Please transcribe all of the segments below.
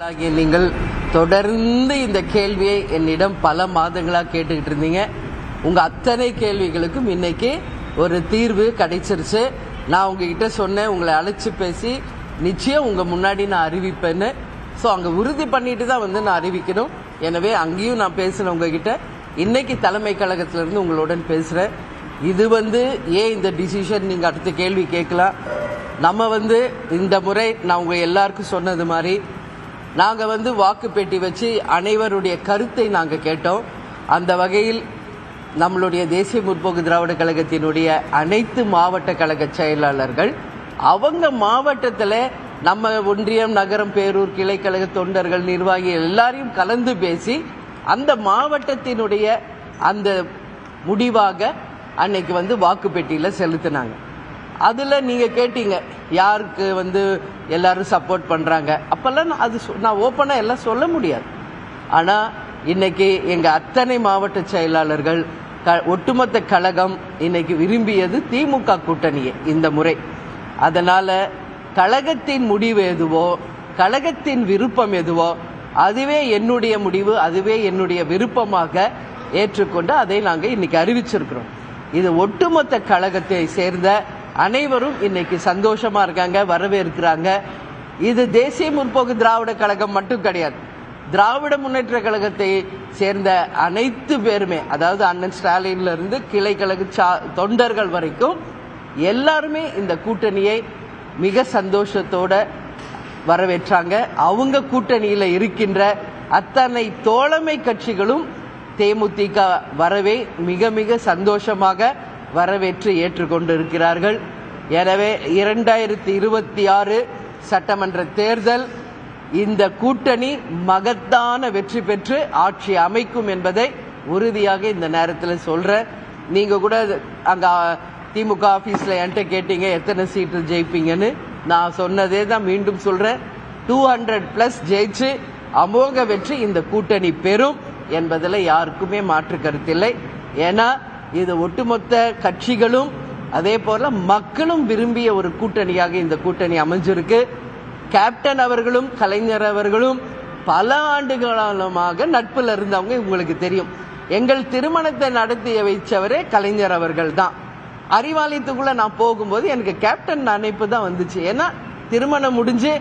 நீங்கள் தொடர்ந்து இந்த கேள்வியை என்னிடம் பல மாதங்களாக கேட்டுக்கிட்டு இருந்தீங்க. உங்கள் அத்தனை கேள்விகளுக்கும் இன்னைக்கு ஒரு தீர்வு கிடைச்சிருச்சு. நான் உங்ககிட்ட சொன்னேன், உங்களை அழைச்சி பேசி நிச்சயம் உங்கள் முன்னாடி நான் அறிவிப்பேன்னு. ஸோ அங்கே உறுதி பண்ணிட்டு தான் நான் அறிவிக்கணும். எனவே அங்கேயும் நான் பேசினேன் உங்ககிட்ட. இன்னைக்கு தலைமை கழகத்திலிருந்து உங்களுடன் பேசுகிறேன். இது ஏன் இந்த டிசிஷன் நீங்கள் அடுத்த கேள்வி கேட்கலாம். நம்ம இந்த முறை நான் உங்கள் எல்லாருக்கும் சொன்னது மாதிரி நாங்கள் வாக்கு பெட்டி வச்சு அனைவருடைய கருத்தை நாங்கள் கேட்டோம். அந்த வகையில் நம்மளுடைய தேசிய முற்போக்கு திராவிட கழகத்தினுடைய அனைத்து மாவட்ட கழக செயலாளர்கள் அவங்க மாவட்டத்தில் நம்ம ஒன்றியம், நகரம், பேரூர், கிளைக்கழக தொண்டர்கள், நிர்வாகிகள் எல்லாரையும் கலந்து பேசி அந்த மாவட்டத்தினுடைய அந்த முடிவாக அன்னைக்கு வாக்கு பெட்டியில் செலுத்தினாங்க. அதில் நீங்கள் கேட்டீங்க யாருக்கு எல்லாரும் சப்போர்ட் பண்ணுறாங்க. அப்போல்லாம் அது நான் ஓப்பனாக எல்லாம் சொல்ல முடியாது. ஆனால் இன்னைக்கு எங்கள் அத்தனை மாவட்ட செயலாளர்கள் ஒட்டுமொத்த கழகம் இன்னைக்கு விரும்பியது திமுக கூட்டணியே இந்த முறை. அதனால் கழகத்தின் முடிவு எதுவோ, கழகத்தின் விருப்பம் எதுவோ அதுவே என்னுடைய முடிவு, அதுவே என்னுடைய விருப்பமாக ஏற்றுக்கொண்டு அதை நாங்கள் இன்னைக்கு அறிவிச்சிருக்கிறோம். இது ஒட்டுமொத்த கழகத்தை சேர்ந்த அனைவரும் இன்னைக்கு சந்தோஷமா இருக்காங்க, வரவேற்கிறாங்க. இது தேசிய முற்போக்கு திராவிட கழகம் மட்டும் கிடையாது, திராவிட முன்னேற்ற கழகத்தை சேர்ந்த அனைத்து பேருமே, அதாவது அண்ணன் ஸ்டாலின்ல இருந்து கிளைக்கழக தொண்டர்கள் வரைக்கும் எல்லாருமே இந்த கூட்டணியை மிக சந்தோஷத்தோட வரவேற்றாங்க. அவங்க கூட்டணியில இருக்கின்ற அத்தனை தோழமை கட்சிகளும் தேமுதிக வரவே மிக மிக சந்தோஷமாக வரவேற்று ஏற்றுக்கொண்டு இருக்கிறார்கள். எனவே 2026 சட்டமன்ற தேர்தல் இந்த கூட்டணி மகத்தான வெற்றி பெற்று ஆட்சி அமைக்கும் என்பதை உறுதியாக இந்த நேரத்தில் சொல்றேன். நீங்க கூட அங்க திமுக ஆபீஸ்ல என்கிட்ட கேட்டீங்க எத்தனை சீட்டு ஜெயிப்பீங்கன்னு. நான் சொன்னதே தான் மீண்டும் சொல்றேன், 200+ ஜெயிச்சு அமோக வெற்றி இந்த கூட்டணி பெறும் என்பதில் யாருக்குமே மாற்று கருத்தில்லை. ஏன்னா இது ஒட்டுமொத்த கட்சிகளும் அதே போல மக்களும் விரும்பிய ஒரு கூட்டணியாக இந்த கூட்டணி அமைஞ்சிருக்கு. கேப்டன் அவர்களும் கலைஞர் அவர்களும் பல ஆண்டுகாலமாக நட்புல இருந்தவங்க, உங்களுக்கு தெரியும். எங்கள் திருமணத்தை நடத்தி வைச்சவரே கலைஞர் அவர்கள் தான். அறிவாலயத்துக்குள்ள நான் போகும்போது எனக்கு கேப்டன் நினைப்பு தான் வந்துச்சு. ஏன்னா திருமணம் முடிஞ்சு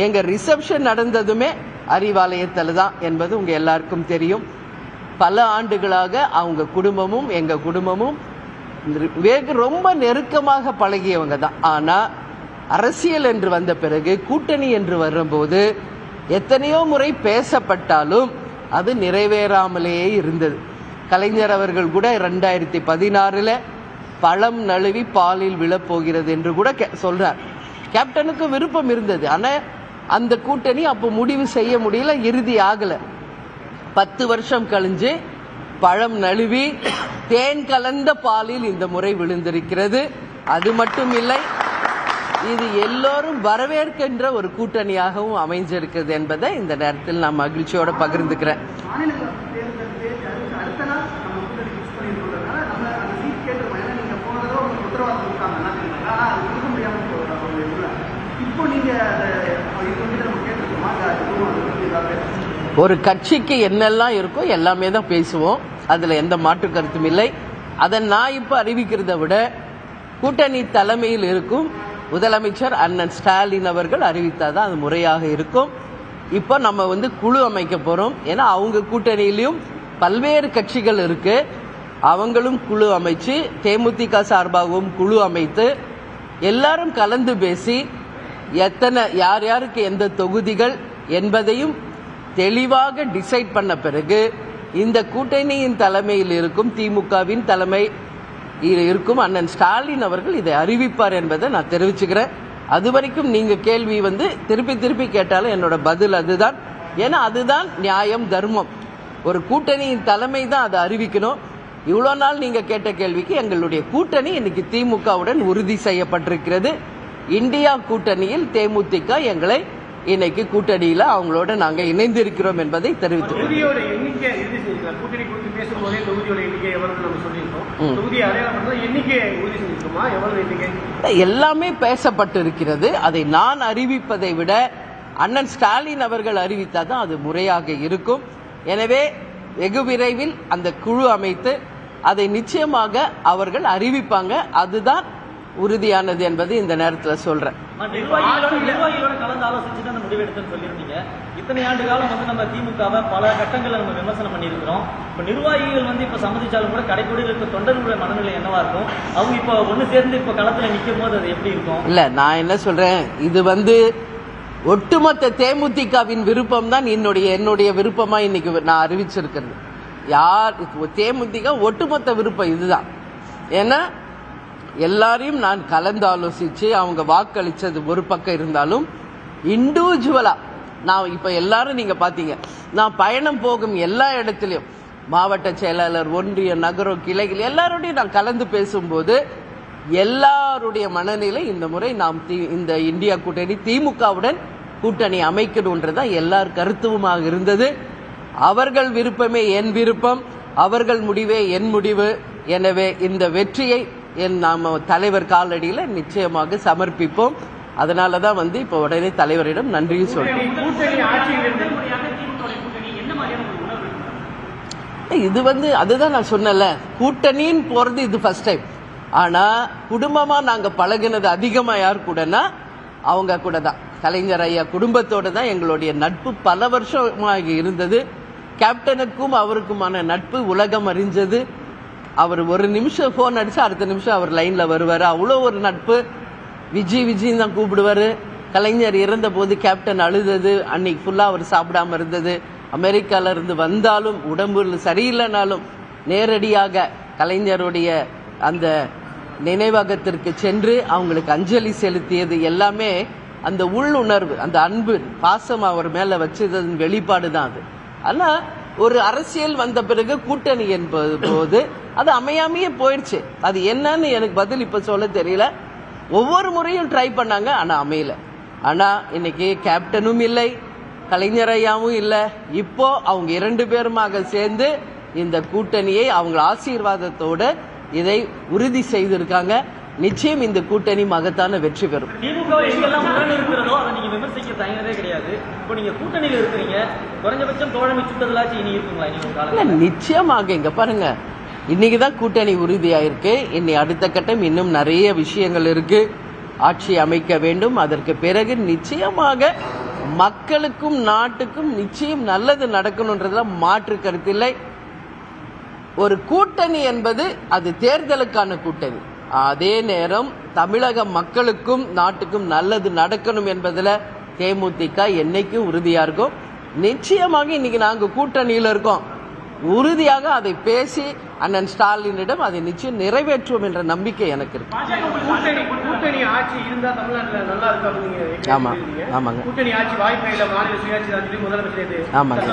எங்க ரிசப்ஷன் நடந்ததுமே அறிவாலயத்தில் தான் என்பது உங்க எல்லாருக்கும் தெரியும். பல ஆண்டுகளாக அவங்க குடும்பமும் எங்க குடும்பமும் ரொம்ப நெருக்கமாக பழகியவங்க தான். ஆனா அரசியல் என்று வந்த பிறகு, கூட்டணி என்று வரும்போது எத்தனையோ முறை பேசப்பட்டாலும் அது நிறைவேறாமலேயே இருந்தது. கலைஞர் அவர்கள் கூட 2016 பழம் நழுவி பாலில் விழப்போகிறது என்று கூட சொல்றார். கேப்டனுக்கு விருப்பம் இருந்தது, ஆனா அந்த கூட்டணி அப்போ முடிவு செய்ய முடியல, இறுதி ஆகல. 10 வருஷம் கழிஞ்சு பழம் நழுவி தேன் கலந்த பாலில் இந்த முறை விழுந்திருக்கிறது. அது மட்டும் இல்லை, இது எல்லோரும் வரவேற்கின்ற ஒரு கூட்டணியாகவும் அமைஞ்சிருக்கிறது என்பதை இந்த நேரத்தில் நான் மகிழ்ச்சியோட பகிர்ந்துக்கிறேன். ஒரு கட்சிக்கு என்னெல்லாம் இருக்கோ எல்லாமே தான் பேசுவோம், அதுல எந்த மாற்று கருத்தும் இல்லை. அதை நான் இப்ப அறிவிக்கிறத விட கூட்டணி தலைமையில் இருக்கும் முதலமைச்சர் அண்ணன் ஸ்டாலின் அவர்கள் அறிவித்தாதான் அது முறையாக இருக்கும். இப்போ நம்ம குழு அமைக்க போறோம். ஏன்னா அவங்க கூட்டணியிலும் பல்வேறு கட்சிகள் இருக்கு, அவங்களும் குழு அமைச்சு தேமுதிக சார்பாகவும் குழு அமைத்து எல்லாரும் கலந்து பேசி யார் யாருக்கு எந்த தொகுதிகள் என்பதையும் தெளிவாக டிசைட் பண்ண பிறகு இந்த கூட்டணியின் தலைமையில் இருக்கும் திமுகவின் தலைமை இருக்கும் அண்ணன் ஸ்டாலின் அவர்கள் இதை அறிவிப்பார் என்பதை நான் தெரிவிச்சுக்கிறேன். அது வரைக்கும் நீங்க கேள்வி திருப்பி திருப்பி கேட்டாலும் என்னோட பதில் அதுதான். ஏன்னா அதுதான் நியாயம், தர்மம். ஒரு கூட்டணியின் தலைமை தான் அதை அறிவிக்கணும். இவ்வளோ நாள் நீங்க கேட்ட கேள்விக்கு எங்களுடைய கூட்டணி இன்னைக்கு திமுகவுடன் உறுதி செய்யப்பட்டிருக்கிறது. இந்தியா கூட்டணியில் தேமுதிக எங்களை இன்னைக்கு கூட்டணியில அவங்களோட நாங்க இணைந்திருக்கிறோம் என்பதை தெரிவித்துள்ளோம். எல்லாமே பேசப்பட்டிருக்கிறது. அதை நான் அறிவிப்பதை விட அண்ணன் ஸ்டாலின் அவர்கள் அறிவித்தால் தான் அது முறையாக இருக்கும். எனவே வெகு விரைவில் அந்த குழு அமைத்து அதை நிச்சயமாக அவர்கள் அறிவிப்பாங்க. அதுதான் உறுதியானது என்பது இந்த நேரத்தில் சொல்றேன். நிர்வாகிகளோட கலந்து ஆலோசிச்சுட்டு அந்த முடிவு எடுத்துன்னு சொல்லியிருந்தீங்க. இத்தனை ஆண்டு காலம் நம்ம திமுகவை பல கட்டங்களில் நம்ம விமர்சனம் பண்ணியிருக்கிறோம். இப்போ நிர்வாகிகள் இப்போ சம்மதிச்சாலும் கூட கடைக்கோடியில் இருக்க தொண்டர்களுடைய மனநிலை என்னவா இருக்கும்? அவங்க இப்போ ஒன்று சேர்ந்து இப்போ களத்தில் நிற்கும் போது அது எப்படி இருக்கும்? இல்ல, நான் என்ன சொல்றேன், இது ஒட்டுமொத்த தேமுதிகவின் விருப்பம் தான் என்னுடைய விருப்பமா இன்னைக்கு நான் அறிவிச்சிருக்கிறது. யார் தேமுதிக ஒட்டுமொத்த விருப்பம் இதுதான். ஏன்னா எல்லாரையும் நான் கலந்து ஆலோசிச்சு அவங்க வாக்களிச்சது ஒரு பக்கம் இருந்தாலும் இண்டிவிஜுவலா நான் இப்ப எல்லாரும் நீங்க பாத்தீங்க, நான் பயணம் போகும் எல்லா இடத்திலையும் மாவட்ட செயலாளர், ஒன்றிய, நகரம், கிளைகள் எல்லாரோடையும் நான் கலந்து பேசும்போது எல்லாருடைய மனநிலை இந்த முறை நாம் இந்த இந்தியா கூட்டணி திமுகவுடன் கூட்டணி அமைக்கணும்ன்றதான் எல்லார் கருத்துவமாக இருந்தது. அவர்கள் விருப்பமே என் விருப்பம், அவர்கள் முடிவே என் முடிவு. எனவே இந்த வெற்றியை நாம தலைவர் காலடியில் நிச்சயமாக சமர்ப்பிப்போம். அதனாலதான் இப்ப உடனே தலைவரிடம் நன்றியும் சொல்றேன். இது அதுதான் நான் சொன்னல, கூட்டணின்னு போறது இது ஃபர்ஸ்ட் டைம். ஆனா குடும்பமா நாங்க பழகினது அதிகமா யார் கூடனா அவங்க கூட தான், கலைஞர் ஐயா குடும்பத்தோட தான் எங்களுடைய நட்பு பல வருஷமாக இருந்தது. கேப்டனுக்கும் அவருக்குமான நட்பு உலகம் அறிஞ்சது. அவர் ஒரு நிமிஷம் போன் அடிச்சா அடுத்த நிமிஷம் அவர் லைன்ல வருவாரு. அவ்வளோ ஒரு நட்பு. விஜய் தான் கூப்பிடுவாரு. கலைஞர் இறந்த போது கேப்டன் அழுதது, அன்னைக்கு ஃபுல்லா அவர் சாப்பிடாம இருந்தது. அமெரிக்கால இருந்து வந்தாலும் உடம்பு சரியில்லைனாலும் நேரடியாக கலைஞருடைய அந்த நினைவகத்திற்கு சென்று அவங்களுக்கு அஞ்சலி செலுத்தியது எல்லாமே அந்த உள்ளுணர்வு, அந்த அன்பு, பாசம் அவர் மேல வச்சதன் வெளிப்பாடு தான் அது. ஆனா ஒரு அரசியல் வந்த பிறகு கூட்டணி என்பது போது அது அமையாமையே போயிடுச்சு. அது என்னன்னு எனக்கு பதில் இப்ப சொல்ல தெரியல. ஒவ்வொரு முறையும் ட்ரை பண்ணாங்க, ஆனா அமையல. ஆனா இன்னைக்கு கேப்டனும் இல்லை, கலைஞர் ஐயாவும் இல்லை. இப்போ அவங்க 2 பேருமாக சேர்ந்து இந்த கூட்டணியை அவங்க ஆசீர்வாதத்தோட இதை உறுதி செய்திருக்காங்க. நிச்சயம் இந்த கூட்டணி மகத்தான வெற்றி பெறும். நிச்சயமாக இங்க பாருங்க, இன்னைக்குதான் கூட்டணி உறுதியாயிருக்கு. இனி அடுத்த கட்டம் இன்னும் நிறைய விஷயங்கள் இருக்கு. ஆட்சி அமைக்க வேண்டும். அதற்கு பிறகு நிச்சயமாக மக்களுக்கும் நாட்டுக்கும் நிச்சயம் நல்லது நடக்கணும்ன்றதுல மாற்று கருத்தில்லை. ஒரு கூட்டணி என்பது அது தேர்தலுக்கான கூட்டணி. அதே நேரம் தமிழக மக்களுக்கும் நாட்டுக்கும் நல்லது நடக்கணும் என்பதுல தேமுதிக என்னைக்கும் உறுதியா இருக்கும். நிச்சயமாக இன்னைக்கு நாங்க கூட்டணியில இருக்கோம். உறுதியாக அதை பேசி அண்ணன் ஸ்டாலினிடம் அதை நிச்சயம் நிறைவேற்றுவோம் என்ற நம்பிக்கை எனக்கு இருக்கு. கூட்டணி ஆட்சி இருந்தா தமிழ்நாட்டில் நல்லா இருக்கும். ஆமா, ஆமாங்க. கூட்டணி ஆட்சி வாய்ப்பு இல்லை, மாநில சுயாட்சி முதலமைச்சர் ஆமாங்க,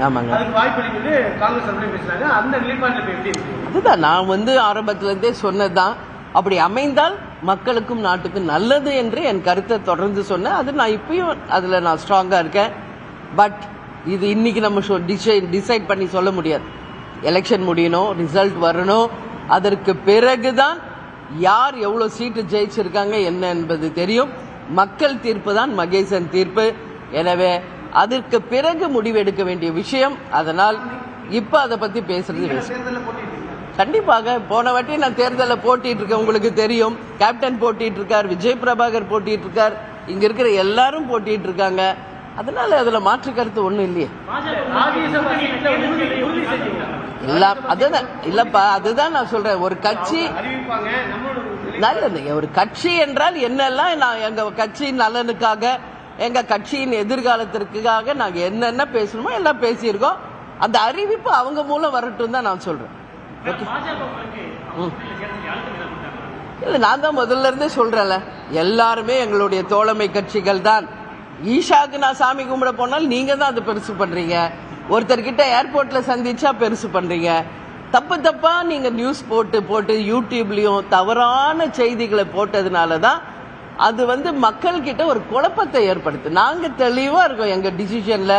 ஆமாங்க, அதுக்கு வாய்ப்பு இல்லை காங்கிரஸ் பேசுறாங்க. அந்த நிலைப்பாட்டில் எப்படி? அதுதான் நான் ஆரம்பத்துல இருந்தே சொன்னதுதான். அப்படி அமைந்தால் மக்களுக்கும் நாட்டுக்கும் நல்லது என்று என் கருத்தை தொடர்ந்து சொன்னேன். அது நான் இப்பயும் அதுல நான் ஸ்ட்ராங்கா இருக்கேன். பட் இது இன்னைக்கு நம்ம டிசைட் பண்ணி சொல்ல முடியாது. எலெக்ஷன் முடியணும், ரிசல்ட் வரணும். அதற்கு பிறகுதான் யார் எவ்வளவு சீட்டு ஜெயிச்சிருக்காங்க என்ன என்பது தெரியும். மக்கள் தீர்ப்பு தான் மகேசன் தீர்ப்பு. எனவே அதற்கு பிறகு முடிவெடுக்க வேண்டிய விஷயம். அதனால் இப்ப அதை பத்தி பேசுறது கண்டிப்பாக. போன வாட்டி நான் தேர்தலில் போட்டிட்டு இருக்கேன், உங்களுக்கு தெரியும். கேப்டன் போட்டிட்டு இருக்கார், விஜய் பிரபாகர் போட்டிட்டு இருக்கார், இங்க இருக்கிற எல்லாரும் போட்டிட்டு இருக்காங்க. அதனால அதுல மாற்று கருத்து ஒண்ணும் இல்லையே. அதுதான் இல்லப்பா, அதுதான் நான் சொல்றேன். ஒரு கட்சி நல்லது, ஒரு கட்சி என்றால் என்னெல்லாம் நான் எங்க கட்சியின் நலனுக்காக, எங்க கட்சியின் எதிர்காலத்திற்காக நாங்க என்னென்ன பேசணுமோ எல்லாம் பேசியிருக்கோம். அந்த அறிவிப்பு அவங்க மூலம் வரட்டும் தான் நான் சொல்றேன். இல்ல, நான் தான் முதல்ல இருந்தே சொல்றேன்ல, எல்லாருமே எங்களுடைய தோழமை கட்சிகள் தான். ஈஷாக்கு நான் சாமி கும்பிட போனால் நீங்க தான் அது பெருசு பண்றீங்க. ஒருத்தர்கிட்ட ஏர்போர்ட்ல சந்திச்சா பெருசு பண்றீங்க. தப்பா நீங்க நியூஸ் போட்டு யூடியூப்லயும் தவறான செய்திகளை போட்டதுனாலதான் அது மக்கள் கிட்ட ஒரு குழப்பத்தை ஏற்படுத்து. நாங்க தெளிவா இருக்கோம் எங்க டிசிஷன்ல.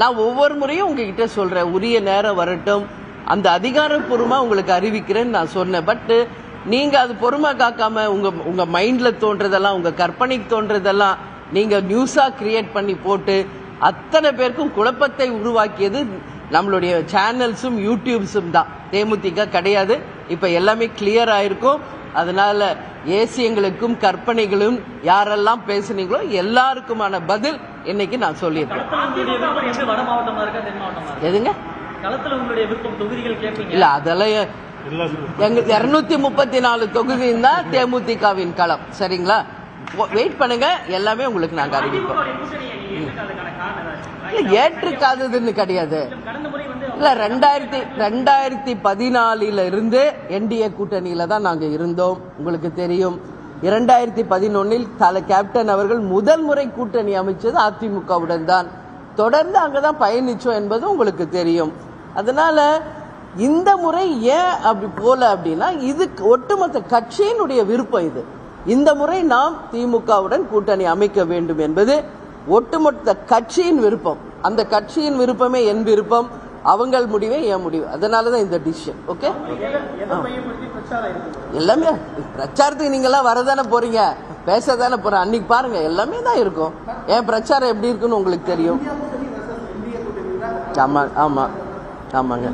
நான் ஒவ்வொரு முறையும் உங்ககிட்ட சொல்றேன், உரிய நேரம் வரட்டும், அந்த அதிகாரப்பூர்வமா உங்களுக்கு அறிவிக்கிறேன்னு நான் சொன்னேன். பட் நீங்க அது பொறுமை காக்காம உங்க மைண்ட்ல தோன்றதெல்லாம், உங்க கற்பனைக்கு தோன்றதெல்லாம் நீங்கள் நியூஸாக கிரியேட் பண்ணி போட்டு அத்தனை பேருக்கும் குழப்பத்தை உருவாக்கியது நம்மளுடைய சேனல்ஸும் யூடியூப்ஸும் தான். தேமுதிக கிடையாது. இப்போ எல்லாமே கிளியர் ஆயிருக்கும். அதனால ஏசியங்களுக்கும் கற்பனைகளும் யாரெல்லாம் பேசுனீங்களோ எல்லாருக்குமான பதில் இன்னைக்கு நான் சொல்லியிருக்கேன். எதுங்க இல்ல அதெல்லாம் எங்க 234 தொகுதியும் தான் தேமுதிகவின் களம். சரிங்களா, வெயிட் பண்ணுங்க, எல்லாமே உங்களுக்கு நாங்க அறிவிப்போம். ஏற்றுக்காததுன்னு கிடையாது. இல்ல 2014 இருந்து என்டிஏ கூட்டணியில தான் நாங்க இருந்தோம். உங்களுக்கு தெரியும் 2011 கேப்டன் அவர்கள் முதல் முறை கூட்டணி அமைச்சது அதிமுகவுடன் தான். தொடர்ந்து அங்கதான் பயணிச்சோம் என்பது உங்களுக்கு தெரியும். அதனால இந்த முறை ஏன் அப்படி போல அப்படின்னா இது ஒட்டுமொத்த கட்சியினுடைய விருப்பம். இது இந்த முறை நாம் திமுகவுடன் கூட்டணி அமைக்க வேண்டும் என்பது ஒட்டுமொத்த கட்சியின் விருப்பம். அந்த கட்சியின் விருப்பமே என் விருப்பம், அவங்கள் முடிவே என் முடிவு. அதனாலதான் இந்த டிசிஷன். ஓகே, எல்லாமே பிரச்சாரத்துக்கு நீங்க எல்லாம் வரதானே போறீங்க, பேசதானே போறேன். அன்னைக்கு பாருங்க எல்லாமே தான் இருக்கும். என் பிரச்சாரம் எப்படி இருக்குன்னு உங்களுக்கு தெரியும். ஆமா ஆமா ஆமாங்க.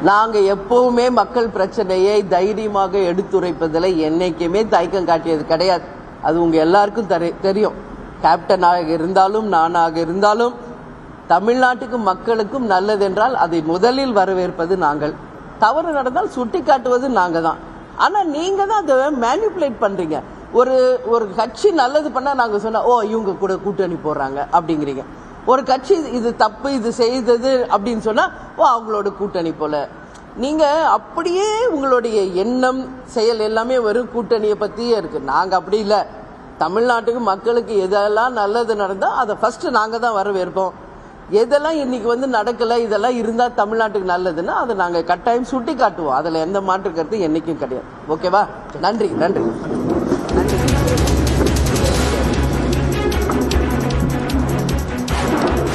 நாங்க எப்பவுமே மக்கள் பிரச்சனையை தைரியமாக எடுத்துரைப்பதில் என்னைக்குமே தயக்கம் காட்டியது கிடையாது. அது உங்க எல்லாருக்கும் தெரியும். கேப்டனாக இருந்தாலும் நானாக இருந்தாலும் தமிழ்நாட்டுக்கு மக்களுக்கும் நல்லதென்றால் அதை முதலில் வரவேற்பது நாங்கள். தவறு நடந்தால் சுட்டி காட்டுவது நாங்க தான். ஆனா நீங்க தான் அதை மேனிபுலேட் பண்றீங்க. ஒரு கட்சி நல்லது பண்ணா நாங்க சொன்னா ஓ இவங்க கூட கூட்டணி போடுறாங்க அப்படிங்கிறீங்க. ஒரு கட்சி இது தப்பு இது செய்தது அப்படின்னு சொன்னா ஓ அவங்களோட கூட்டணி போல. நீங்க அப்படியே உங்களுடைய எண்ணம் செயல் எல்லாமே வெறும் கூட்டணியை பத்தியே இருக்கு. நாங்க அப்படி இல்லை. தமிழ்நாட்டுக்கு மக்களுக்கு எதெல்லாம் நல்லது நடந்தா அதை ஃபர்ஸ்ட் நாங்க தான் வரவேற்போம். எதெல்லாம் இன்னைக்கு நடக்கல, இதெல்லாம் இருந்தா தமிழ்நாட்டுக்கு நல்லதுன்னா அதை நாங்க கட்டாயம் சுட்டி காட்டுவோம். அதுல எந்த மாற்று கருத்து என்னைக்கும் கிடையாது. ஓகேவா? நன்றி நன்றி நன்றி.